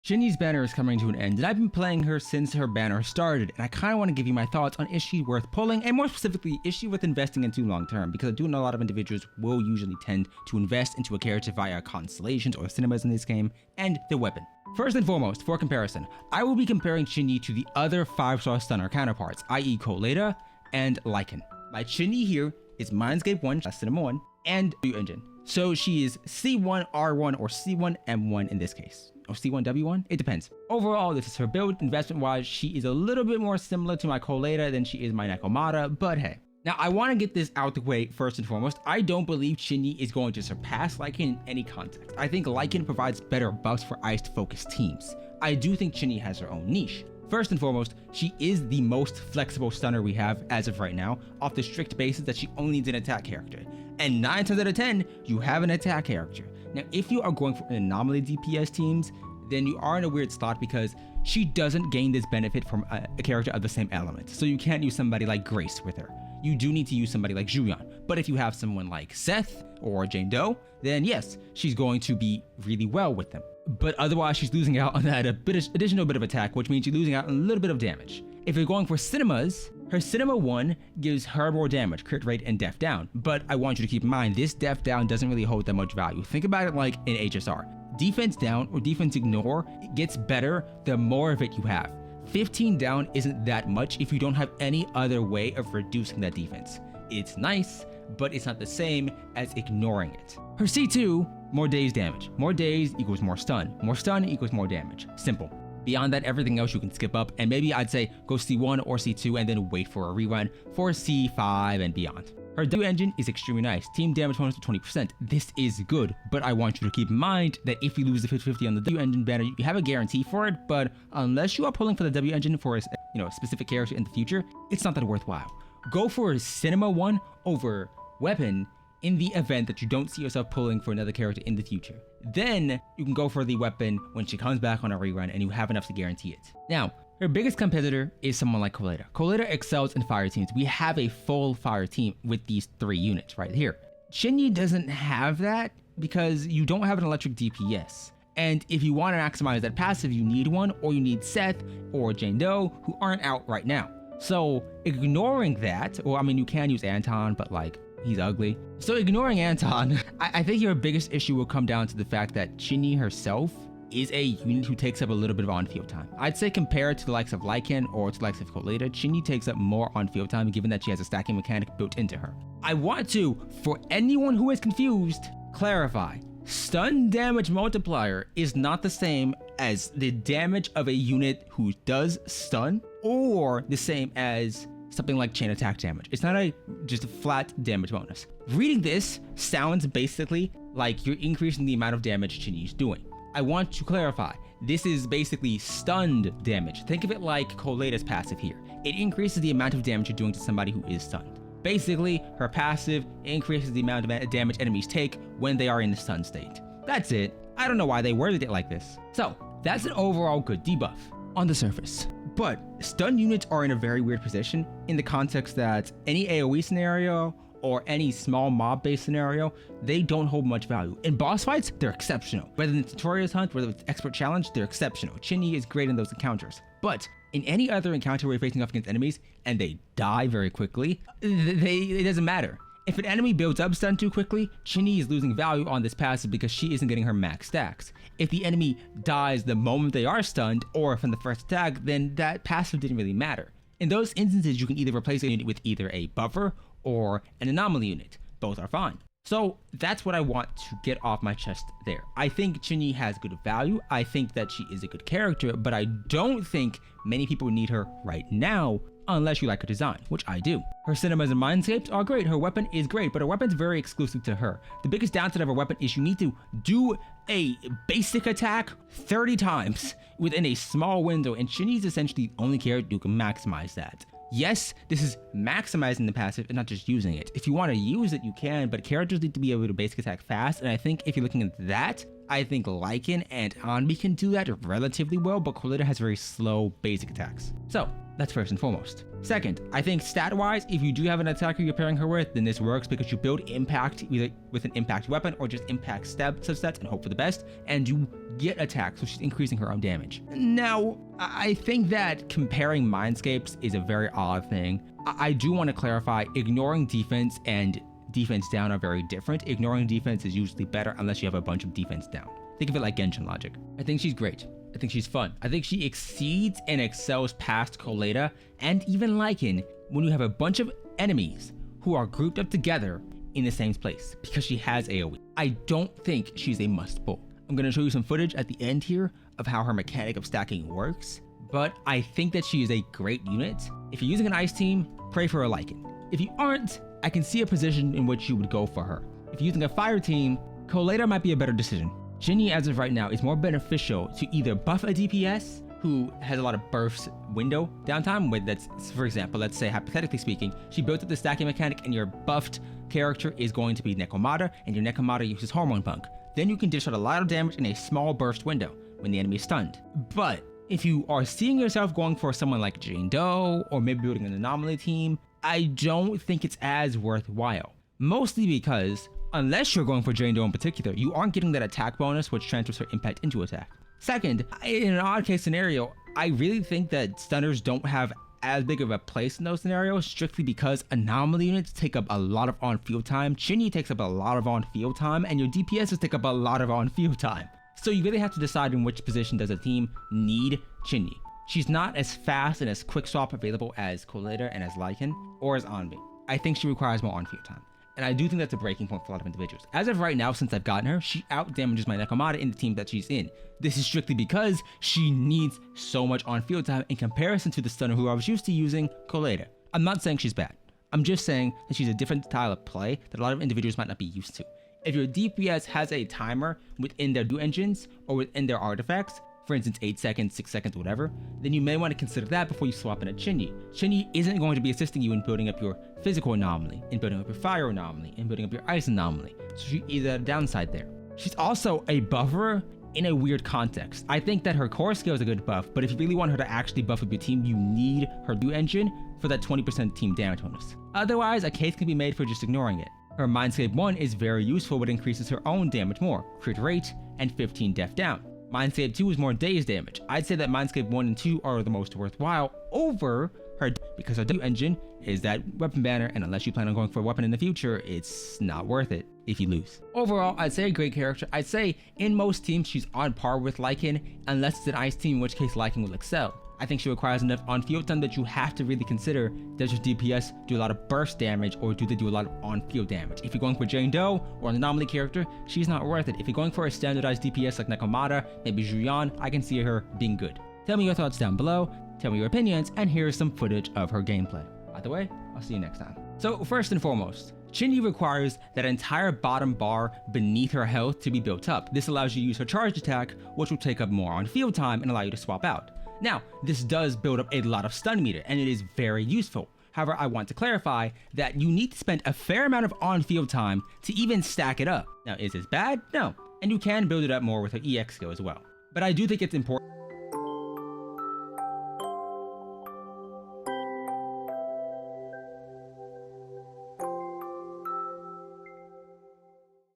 Qingyi's banner is coming to an end, and I've been playing her since her banner started, and I kind of want to give you my thoughts on is she worth pulling, and more specifically, is she worth investing into long term, because I do know a lot of individuals will usually tend to invest into a character via Constellations or Cinemas in this game, and the weapon. First and foremost, for comparison, I will be comparing Qingyi to the other 5-star stunner counterparts, i.e. Koleda and Lycan. My Qingyi here is Mindscape 1, Cinema 1, and W Engine. So she is C1 R1 or C1 M1 in this case. Or C1 W1? It depends. Overall, this is her build. Investment-wise, she is a little bit more similar to my Koleda than she is my Nekomata, but hey. Now, I want to get this out the way first and foremost. I don't believe Qingyi is going to surpass Lycan in any context. I think Lycan provides better buffs for iced-focused teams. I do think Qingyi has her own niche. First and foremost, she is the most flexible stunner we have as of right now, off the strict basis that she only needs an attack character. And 9 times out of 10, you have an attack character. Now, if you are going for Anomaly DPS teams, then you are in a weird slot because she doesn't gain this benefit from a character of the same element. So you can't use somebody like Grace with her. You do need to use somebody like Julian. But if you have someone like Seth or Jane Doe, then yes, she's going to be really well with them. But otherwise, she's losing out on that additional bit of attack, which means she's losing out on a little bit of damage. If you're going for Cinemas, her Cinema 1 gives her more damage, crit rate, and def down. But I want you to keep in mind, this def down doesn't really hold that much value. Think about it like in HSR. Defense down or defense ignore gets better the more of it you have. 15 down isn't that much if you don't have any other way of reducing that defense. It's nice, but it's not the same as ignoring it. Her C2, more days damage. More days equals more stun. More stun equals more damage. Simple. Beyond that, everything else you can skip up, and maybe I'd say go C1 or C2 and then wait for a rerun for C5 and beyond. Her W engine is extremely nice. Team damage bonus to 20%. This is good, but I want you to keep in mind that if you lose the 50-50 on the W engine banner, you have a guarantee for it, but unless you are pulling for the W engine for a specific character in the future, it's not that worthwhile. Go for a Cinema 1 over Weapon in the event that you don't see yourself pulling for another character in the future. Then you can go for the weapon when she comes back on a rerun and you have enough to guarantee it. Now, her biggest competitor is someone like Koleda. Koleda excels in fire teams. We have a full fire team with these 3 units right here. Qingyi doesn't have that because you don't have an electric DPS. And if you want to maximize that passive, you need one, or you need Seth or Jane Doe who aren't out right now. So ignoring that, or I mean, you can use Anton, but like, he's ugly. So ignoring Anton, I think your biggest issue will come down to the fact that Qingyi herself is a unit who takes up a little bit of on-field time. I'd say compared to the likes of Lycan or to the likes of Koleda, Qingyi takes up more on-field time given that she has a stacking mechanic built into her. I want to, for anyone who is confused, clarify. Stun damage multiplier is not the same as the damage of a unit who does stun, or the same as something like chain attack damage. It's not just a flat damage bonus. Reading this sounds basically like you're increasing the amount of damage Qingyi's doing. I want to clarify, this is basically stunned damage. Think of it like Koleda's passive here. It increases the amount of damage you're doing to somebody who is stunned. Basically, her passive increases the amount of damage enemies take when they are in the stun state. That's it. I don't know why they worded it like this. So, that's an overall good debuff on the surface. But stun units are in a very weird position in the context that any AoE scenario or any small mob-based scenario, they don't hold much value. In boss fights, they're exceptional. Whether it's Notorious Hunt, whether it's Expert Challenge, they're exceptional. Qingyi is great in those encounters. But in any other encounter where you're facing off against enemies and they die very quickly, it doesn't matter. If an enemy builds up stun too quickly, Qingyi is losing value on this passive because she isn't getting her max stacks. If the enemy dies the moment they are stunned or from the first attack, then that passive didn't really matter. In those instances, you can either replace a unit with either a buffer or an anomaly unit. Both are fine. So that's what I want to get off my chest there. I think Qingyi has good value. I think that she is a good character, but I don't think many people need her right now unless you like her design, which I do. Her cinemas and mindscapes are great. Her weapon is great, but her weapon's very exclusive to her. The biggest downside of her weapon is you need to do a basic attack 30 times within a small window, and Qingyi's essentially the only character who can maximize that. Yes, this is maximizing the passive and not just using it. If you want to use it, you can, but characters need to be able to basic attack fast, and I think if you're looking at that, I think Lycan and Anby can do that relatively well, but Koleda has very slow basic attacks. So, That's first and foremost. Second, I think stat-wise, if you do have an attacker you're pairing her with, then this works because you build impact either with an impact weapon or just impact subsets and hope for the best, and you get attack, so she's increasing her own damage. Now, I think that comparing Mindscapes is a very odd thing. I do want to clarify, ignoring defense and defense down are very different. Ignoring defense is usually better unless you have a bunch of defense down. Think of it like Genshin logic. I think she's great. I think she's fun. I think she exceeds and excels past Koleda and even Lycan when you have a bunch of enemies who are grouped up together in the same place because she has AoE. I don't think she's a must pull. I'm going to show you some footage at the end here of how her mechanic of stacking works, but I think that she is a great unit. If you're using an ice team, pray for a Lycan. If you aren't, I can see a position in which you would go for her. If you're using a fire team, Koleda might be a better decision. Qingyi, as of right now, is more beneficial to either buff a DPS who has a lot of burst window downtime, with that's, for example, let's say hypothetically speaking, she built up the stacking mechanic and your buffed character is going to be Nekomata and your Nekomata uses Hormone Punk. Then you can dish out a lot of damage in a small burst window when the enemy is stunned. But if you are seeing yourself going for someone like Jane Doe or maybe building an Anomaly team, I don't think it's as worthwhile. Mostly because unless you're going for Jane Doe in particular, you aren't getting that attack bonus which transfers her impact into attack. Second, in an odd case scenario, I really think that stunners don't have as big of a place in those scenarios strictly because Anomaly units take up a lot of on-field time, Qingyi takes up a lot of on-field time, and your DPSs take up a lot of on-field time. So you really have to decide in which position does a team need Qingyi. She's not as fast and as quick swap available as Koleda and as Lycan or as Anby. I think she requires more on-field time. And I do think that's a breaking point for a lot of individuals. As of right now, since I've gotten her, she out-damages my Nekomata in the team that she's in. This is strictly because she needs so much on-field time in comparison to the stunner who I was used to using, Koleda. I'm not saying she's bad. I'm just saying that she's a different style of play that a lot of individuals might not be used to. If your DPS has a timer within their do engines or within their artifacts, for instance 8 seconds, 6 seconds, whatever, then you may want to consider that before you swap in a Qingyi. Qingyi isn't going to be assisting you in building up your physical anomaly, in building up your fire anomaly, in building up your ice anomaly, so she is at a downside there. She's also a buffer in a weird context. I think that her core skill is a good buff, but if you really want her to actually buff up your team, you need her do engine for that 20% team damage bonus. Otherwise, a case can be made for just ignoring it. Her Mindscape 1 is very useful, but increases her own damage more, crit rate, and 15 def down. Mindscape 2 is more daze damage. I'd say that Mindscape 1 and 2 are the most worthwhile over her because her W engine is that weapon banner, and unless you plan on going for a weapon in the future, it's not worth it if you lose. Overall, I'd say a great character. I'd say in most teams she's on par with Lycan, unless it's an ice team, in which case Lycan will excel. I think she requires enough on-field time that you have to really consider, does your DPS do a lot of burst damage or do they do a lot of on-field damage? If you're going for Jane Doe or an Anomaly character, she's not worth it. If you're going for a standardized DPS like Nekomata, maybe Julian, I can see her being good. Tell me your thoughts down below, tell me your opinions, and here's some footage of her gameplay. Either way, I'll see you next time. So first and foremost, Qingyi requires that entire bottom bar beneath her health to be built up. This allows you to use her charged attack, which will take up more on-field time and allow you to swap out. Now, this does build up a lot of stun meter, and it is very useful. However, I want to clarify that you need to spend a fair amount of on-field time to even stack it up. Now, is this bad? No. And you can build it up more with her EX skill as well. But I do think it's important